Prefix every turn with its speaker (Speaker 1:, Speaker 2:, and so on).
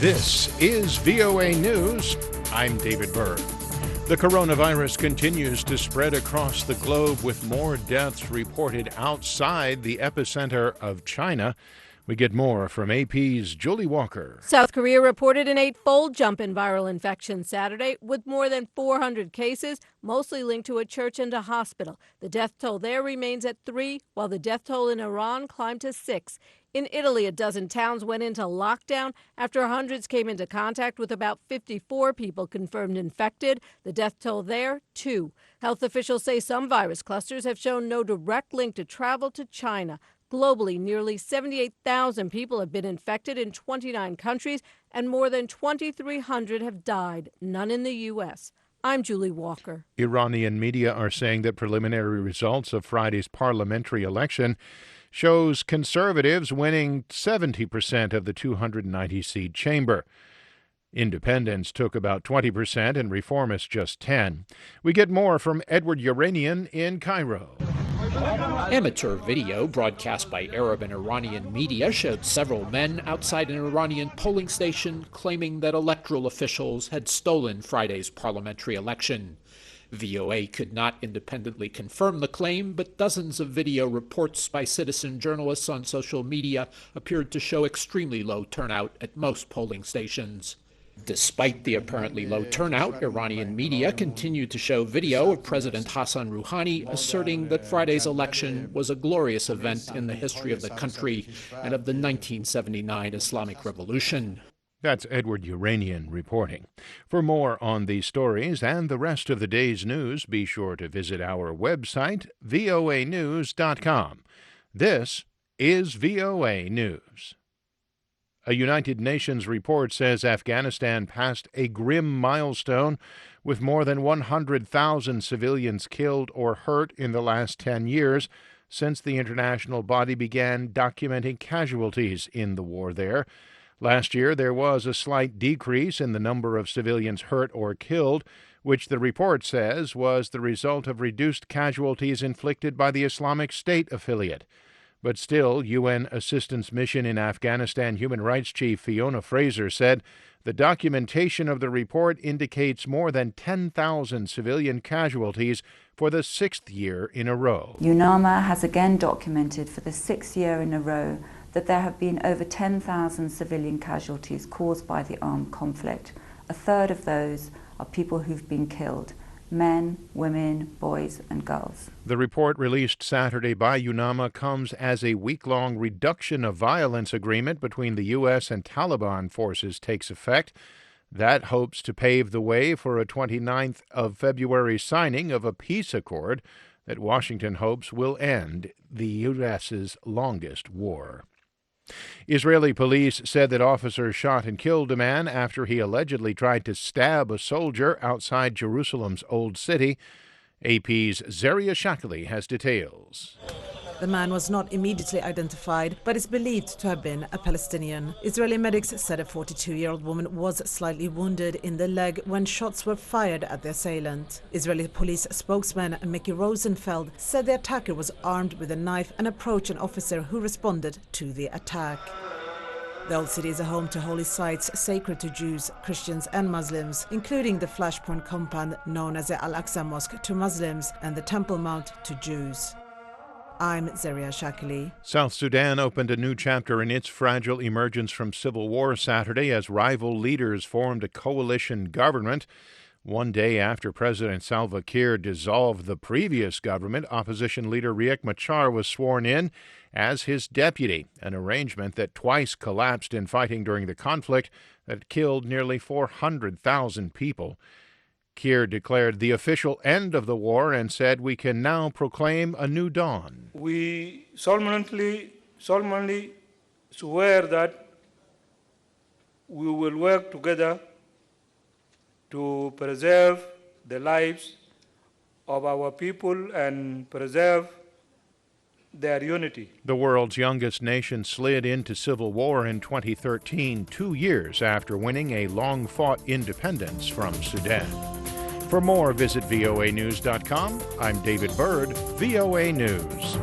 Speaker 1: This is VOA News. I'm David Byrd. The coronavirus continues to spread across the globe with more deaths reported outside the epicenter of China. We get more from AP's Julie Walker.
Speaker 2: South Korea reported an 8-fold jump in viral infections Saturday, with more than 400 cases, mostly linked to a church and a hospital. The death toll there remains at 3, while the death toll in Iran climbed to 6. In Italy, a dozen towns went into lockdown after hundreds came into contact with about 54 people confirmed infected. The death toll there, 2. Health officials say some virus clusters have shown no direct link to travel to China. Globally, nearly 78,000 people have been infected in 29 countries, and more than 2,300 have died, none in the U.S. I'm Julie Walker.
Speaker 1: Iranian media are saying that preliminary results of Friday's parliamentary election shows conservatives winning 70% of the 290-seat chamber. Independents took about 20% and reformists just 10%. We get more from Edward Uranian in Cairo.
Speaker 3: Amateur video broadcast by Arab and Iranian media showed several men outside an Iranian polling station claiming that electoral officials had stolen Friday's parliamentary election. VOA could not independently confirm the claim, but dozens of video reports by citizen journalists on social media appeared to show extremely low turnout at most polling stations. Despite the apparently low turnout, Iranian media continued to show video of President Hassan Rouhani asserting that Friday's election was a glorious event in the history of the country and of the 1979 Islamic Revolution.
Speaker 1: That's Edward Uranian reporting. For more on these stories and the rest of the day's news, be sure to visit our website, voanews.com. This is VOA News. A United Nations report says Afghanistan passed a grim milestone with more than 100,000 civilians killed or hurt in the last 10 years since the international body began documenting casualties in the war there. Last year, there was a slight decrease in the number of civilians hurt or killed, which the report says was the result of reduced casualties inflicted by the Islamic State affiliate. But still, UN Assistance Mission in Afghanistan Human Rights Chief Fiona Fraser said the documentation of the report indicates more than 10,000 civilian casualties for the 6th year in a row.
Speaker 4: UNAMA has again documented for the 6th year in a row that there have been over 10,000 civilian casualties caused by the armed conflict. A third of those are people who've been killed. Men, women, boys, and girls.
Speaker 1: The report released Saturday by UNAMA comes as a week-long reduction of violence agreement between the U.S. and Taliban forces takes effect. That hopes to pave the way for a 29th of February signing of a peace accord that Washington hopes will end the U.S.'s longest war. Israeli police said that officers shot and killed a man after he allegedly tried to stab a soldier outside Jerusalem's Old City. AP's Zeria Shakali has details.
Speaker 5: The man was not immediately identified, but is believed to have been a Palestinian. Israeli medics said a 42-year-old woman was slightly wounded in the leg when shots were fired at the assailant. Israeli police spokesman Mickey Rosenfeld said the attacker was armed with a knife and approached an officer who responded to the attack. The Old City is a home to holy sites sacred to Jews, Christians and Muslims, including the Flashpoint compound known as the Al-Aqsa Mosque to Muslims and the Temple Mount to Jews. I'm Zeria Shakali.
Speaker 1: South Sudan opened a new chapter in its fragile emergence from civil war Saturday as rival leaders formed a coalition government. One day after President Salva Kiir dissolved the previous government, opposition leader Riek Machar was sworn in as his deputy, an arrangement that twice collapsed in fighting during the conflict that killed nearly 400,000 people. Kiir declared the official end of the war and said we can now proclaim a new dawn.
Speaker 6: We solemnly swear that we will work together to preserve the lives of our people and preserve their unity.
Speaker 1: The world's youngest nation slid into civil war in 2013, 2 years after winning a long-fought independence from Sudan. For more, visit voanews.com. I'm David Byrd, VOA News.